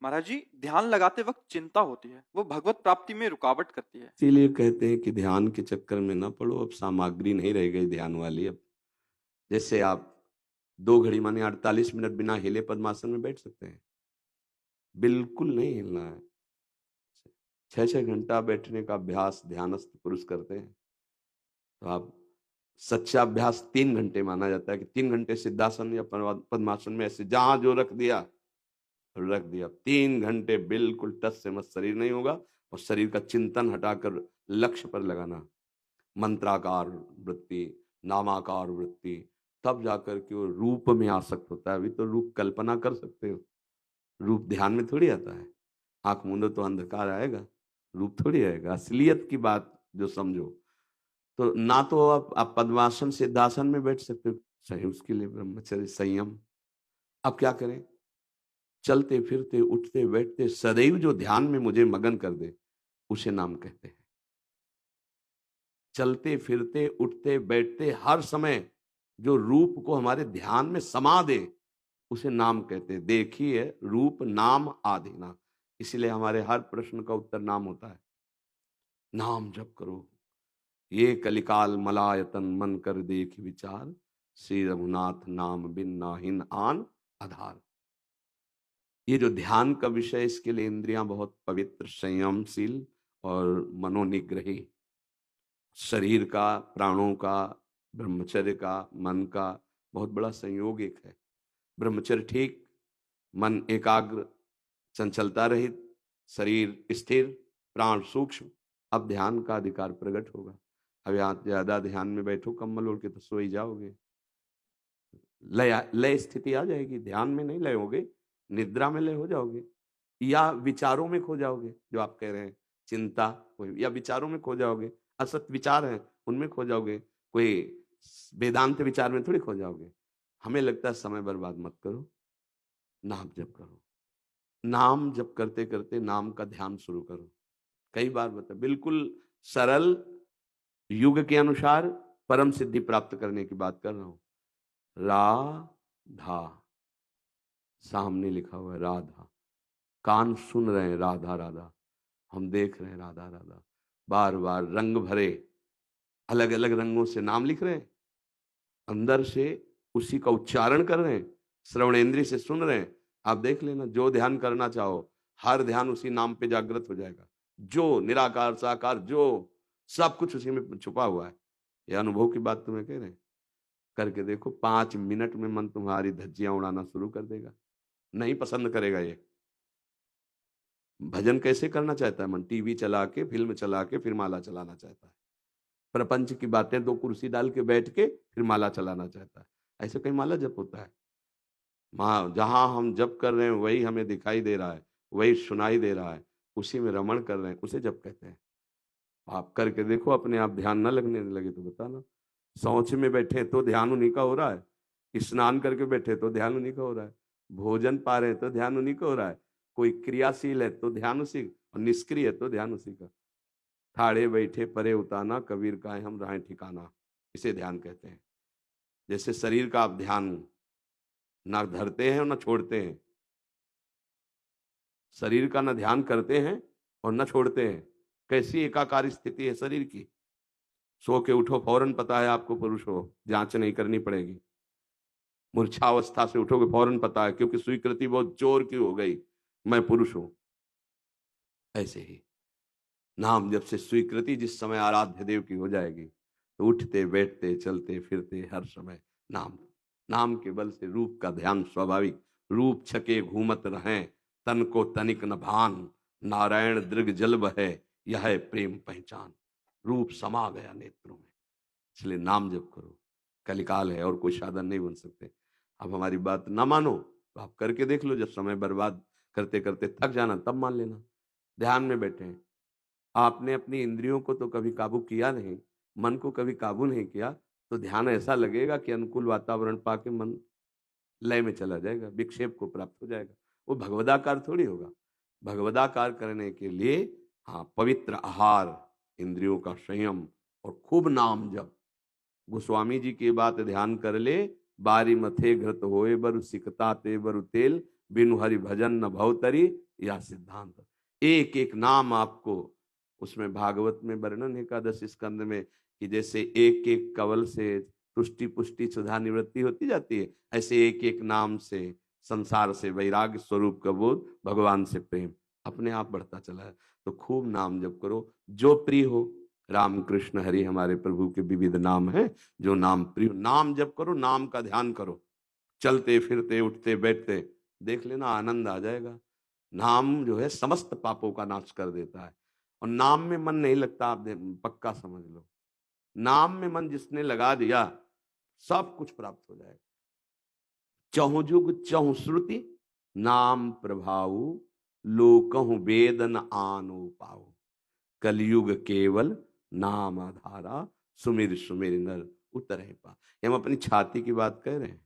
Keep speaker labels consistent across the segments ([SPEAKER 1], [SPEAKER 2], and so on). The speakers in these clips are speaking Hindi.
[SPEAKER 1] महाराज जी, ध्यान लगाते वक्त चिंता होती है, वो भगवत प्राप्ति में रुकावट करती है।
[SPEAKER 2] इसीलिए कहते हैं कि ध्यान के चक्कर में ना पड़ो। अब सामग्री नहीं रह गई ध्यान वाली। अब जैसे आप 2 घड़ी माने 48 मिनट बिना हिले पद्मासन में बैठ सकते हैं? बिल्कुल नहीं हिलना है। 6-6 घंटा बैठने का अभ्यास ध्यानस्थ पुरुष करते हैं, तो आप सच्चा अभ्यास 3 घंटे माना जाता है कि 3 घंटे सिद्धासन या पद्मासन में ऐसे जहां जो रख दिया 3 घंटे बिल्कुल टस से मत, शरीर नहीं होगा। और शरीर का चिंतन हटाकर लक्ष्य पर लगाना, मंत्राकार वृत्ति, नामाकार वृत्ति, तब जाकर के वो रूप में आसक्त होता है। अभी तो रूप कल्पना कर सकते हो, रूप ध्यान में थोड़ी आता है। आंख मूंदो तो अंधकार आएगा, रूप थोड़ी आएगा। असलियत की बात जो समझो, तो ना तो आप पद्मासन सिद्धासन में बैठ सकते हो, सही उसके लिए ब्रह्मचर्य संयम। अब क्या करें? चलते फिरते उठते बैठते सदैव जो ध्यान में मुझे मगन कर दे, उसे नाम कहते हैं। चलते फिरते उठते बैठते हर समय जो रूप को हमारे ध्यान में समा दे, उसे नाम कहते हैं। देखिए, रूप नाम आधीना। इसलिए हमारे हर प्रश्न का उत्तर नाम होता है। नाम जप करो, ये कलिकाल मलायतन मन कर देख विचार, श्री रघुनाथ नाम बिन नाहिन आन आधार। ये जो ध्यान का विषय, इसके लिए इंद्रियां बहुत पवित्र, संयमशील और मनोनिग्रही। शरीर का, प्राणों का, ब्रह्मचर्य का, मन का बहुत बड़ा संयोग एक है। ब्रह्मचर्य ठीक, मन एकाग्र, चंचलता रहित, शरीर स्थिर, प्राण सूक्ष्म। अब ध्यान का अधिकार प्रकट होगा। अब यहाँ ज्यादा ध्यान में बैठो कम्बल ओढ़ के तो सो ही जाओगे। लय स्थिति आ जाएगी। ध्यान में नहीं लय होगे, निद्रा में लय हो जाओगे, या विचारों में खो जाओगे। जो आप कह रहे हैं चिंता, या विचारों में खो जाओगे। असत विचार हैं, उनमें खो जाओगे। कोई वेदांत विचार में थोड़ी खो जाओगे। हमें लगता है समय बर्बाद मत करो, नाम जप करो। नाम जप करते करते नाम का ध्यान शुरू करो। कई बार बता, बिल्कुल सरल, युग के अनुसार परम सिद्धि प्राप्त करने की बात कर रहा हूं। राधा, सामने लिखा हुआ है राधा, कान सुन रहे हैं राधा राधा, हम देख रहे हैं राधा राधा। बार बार रंग भरे, अलग अलग रंगों से नाम लिख रहे हैं, अंदर से उसी का उच्चारण कर रहे हैं, श्रवणेन्द्रिय से सुन रहे हैं। आप देख लेना, जो ध्यान करना चाहो हर ध्यान उसी नाम पे जागृत हो जाएगा। जो निराकार साकार, जो सब कुछ उसी में छुपा हुआ है। यह अनुभव की बात तुम्हें कह रहे हैं। करके देखो, 5 मिनट में मन तुम्हारी धज्जियां उड़ाना शुरू कर देगा। नहीं पसंद करेगा ये। भजन कैसे करना चाहता है मन? टीवी चला के, फिल्म चला के, फिर माला चलाना चाहता है। प्रपंच की बातें, 2 कुर्सी डाल के बैठ के फिर माला चलाना चाहता है। ऐसे कहीं माला जप होता है? माँ, जहां हम जप कर रहे हैं वही हमें दिखाई दे रहा है, वही सुनाई दे रहा है, उसी में रमण कर रहे हैं, उसे जप कहते हैं। आप करके देखो, अपने आप ध्यान न लगने लगे तो बताना। शौच में बैठे तो ध्यान उन्हीं का हो रहा है, स्नान करके बैठे तो ध्यान उन्हीं का हो रहा है, भोजन पा रहे तो ध्यान उन्हीं का हो रहा है, कोई क्रियाशील है तो ध्यान उसी, और निष्क्रिय है तो ध्यान उसी का। ठाड़े बैठे परे उताना, कबीर का है हम राहें ठिकाना, इसे ध्यान कहते हैं। जैसे शरीर का आप ध्यान ना धरते हैं और ना छोड़ते हैं, शरीर का ना ध्यान करते हैं और न छोड़ते हैं। कैसी एकाकार स्थिति है शरीर की। सो के उठो फौरन पता है आपको पुरुष हो, जांच नहीं करनी पड़ेगी। मूर्छावस्था से उठोगे फौरन पता है, क्योंकि स्वीकृति बहुत जोर की हो गई, मैं पुरुष हूं। ऐसे ही नाम जब से स्वीकृति जिस समय आराध्य देव की हो जाएगी, तो उठते बैठते चलते फिरते हर समय नाम, नाम के बल से रूप का ध्यान स्वाभाविक। रूप छके घूमत रहें, तन को तनिक न भान, नारायण दृग जल बहे, यह है प्रेम पहचान। रूप समा गया नेत्रों में, इसलिए नाम जप करो। कलिकाल है और कोई साधन नहीं बन सकते। अब हमारी बात ना मानो तो आप करके देख लो, जब समय बर्बाद करते करते थक जाना तब मान लेना। ध्यान में बैठे हैं, आपने अपनी इंद्रियों को तो कभी काबू किया नहीं, मन को कभी काबू नहीं किया, तो ध्यान ऐसा लगेगा कि अनुकूल वातावरण पाके मन लय में चला जाएगा, विक्षेप को प्राप्त हो जाएगा। वो भगवदाकार थोड़ी होगा। भगवदाकार करने के लिए हाँ, पवित्र आहार, इंद्रियों का संयम और खूब नाम जप। गोस्वामी जी की बात ध्यान कर ले, बारी मथे घृत होए बरु सिकता ते बरु तेल, बिनु हरि भजन न भवतरी, यह सिद्धांत। एक एक नाम आपको, उसमें भागवत में वर्णन है एकादश स्कंद में कि जैसे एक एक कवल से तुष्टि पुष्टि सुधा निवृत्ति होती जाती है, ऐसे एक एक नाम से संसार से वैराग्य स्वरूप का बोध, भगवान से प्रेम अपने आप बढ़ता चला है। तो खूब नाम जप करो, जो प्रिय हो। राम कृष्ण हरि हमारे प्रभु के विविध नाम हैं, जो नाम प्रिय, नाम जप करो, नाम का ध्यान करो, चलते फिरते उठते बैठते, देख लेना आनंद आ जाएगा। नाम जो है समस्त पापों का नाश कर देता है। और नाम में मन नहीं लगता, आप पक्का समझ लो, नाम में मन जिसने लगा दिया सब कुछ प्राप्त हो जाएगा। चहु जुग चहु श्रुति नाम प्रभाऊ, लोकहु वेदन आनो पाओ, कलयुग केवल नाम आधारा, सुमिर सुमिर नर उतरे पा। हम अपनी छाती की बात कह रहे हैं।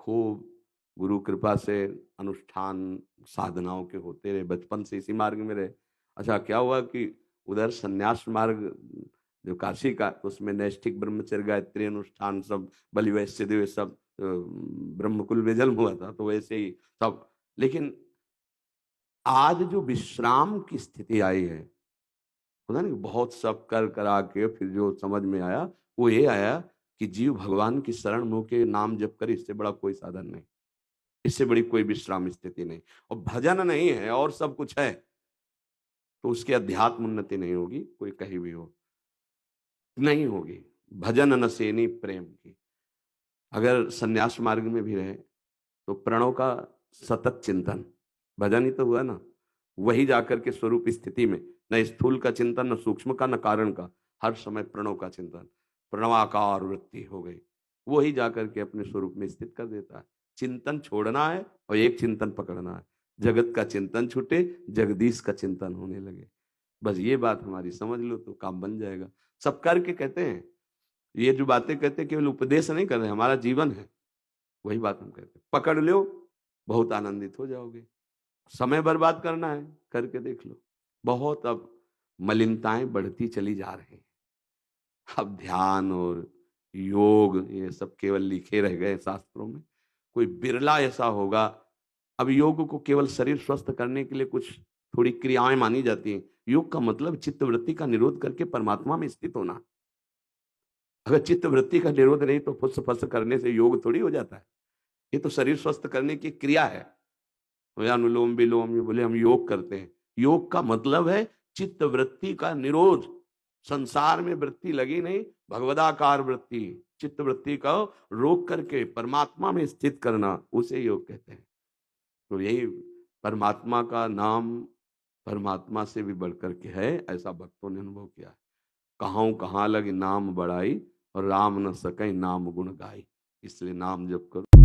[SPEAKER 2] खूब गुरु कृपा से अनुष्ठान साधनाओं के होते रहे, बचपन से इसी मार्ग में रहे। अच्छा क्या हुआ कि उधर संन्यास मार्ग जो काशी का, उसमें नैष्ठिक ब्रह्मचर्य गायत्री अनुष्ठान सब, बलि वैश्य देव सब ब्रह्मकुल में जन्म हुआ था, तो वैसे ही सब। लेकिन आज जो विश्राम की स्थिति आई है, पता नहीं बहुत सब कर करा के फिर जो समझ में आया वो ये आया कि जीव भगवान की शरण मुँह के नाम जप करे, इससे बड़ा कोई साधन नहीं, इससे बड़ी कोई विश्राम स्थिति नहीं। और भजन नहीं है और सब कुछ है तो उसकी अध्यात्म उन्नति नहीं होगी, कोई कहीं भी हो नहीं होगी। भजन न सेनी प्रेम की। अगर संन्यास मार्ग में भी रहे तो प्रणव का सतत चिंतन, भजन ही तो हुआ ना, वही जाकर के स्वरूप स्थिति में, न स्थूल का चिंतन, न सूक्ष्म का, न कारण का, हर समय प्रणव का चिंतन, प्रणवाकार वृत्ति हो गई, वही जाकर के अपने स्वरूप में स्थित कर देता है। चिंतन छोड़ना है और एक चिंतन पकड़ना है, जगत का चिंतन छूटे, जगदीश का चिंतन होने लगे। बस ये बात हमारी समझ लो तो काम बन जाएगा। सब करके कहते हैं, ये जो बातें कहते हैं केवल उपदेश नहीं कर रहे, हमारा जीवन है, वही बात हम कहते हैं। पकड़ लो, बहुत आनंदित हो जाओगे। समय बर्बाद करना है, करके देख लो। बहुत अब मलिनताएं बढ़ती चली जा रही हैं। अब ध्यान और योग ये सब केवल लिखे रह गए शास्त्रों में, कोई बिरला ऐसा होगा। अब योग को केवल शरीर स्वस्थ करने के लिए कुछ थोड़ी क्रियाएं मानी जाती हैं। योग का मतलब चित्तवृत्ति का निरोध करके परमात्मा में स्थित होना। अगर चित्तवृत्ति का निरोध नहीं तो फुस फस करने से योग थोड़ी हो जाता है। ये तो शरीर स्वस्थ करने की क्रिया है। अनुलोम विलोम, ये बोले हम योग करते हैं, योग का मतलब है चित्त वृत्ति का निरोध। संसार में वृत्ति लगी नहीं, भगवदाकार वृत्ति, चित्त वृत्ति का रोक करके परमात्मा में स्थित करना, उसे योग कहते हैं। तो यही परमात्मा का नाम परमात्मा से भी बढ़कर के है, ऐसा भक्तों ने अनुभव किया है। कहां कहां लगी नाम बढ़ाई, और राम न सके नाम गुण गाई। इसलिए नाम जप करो।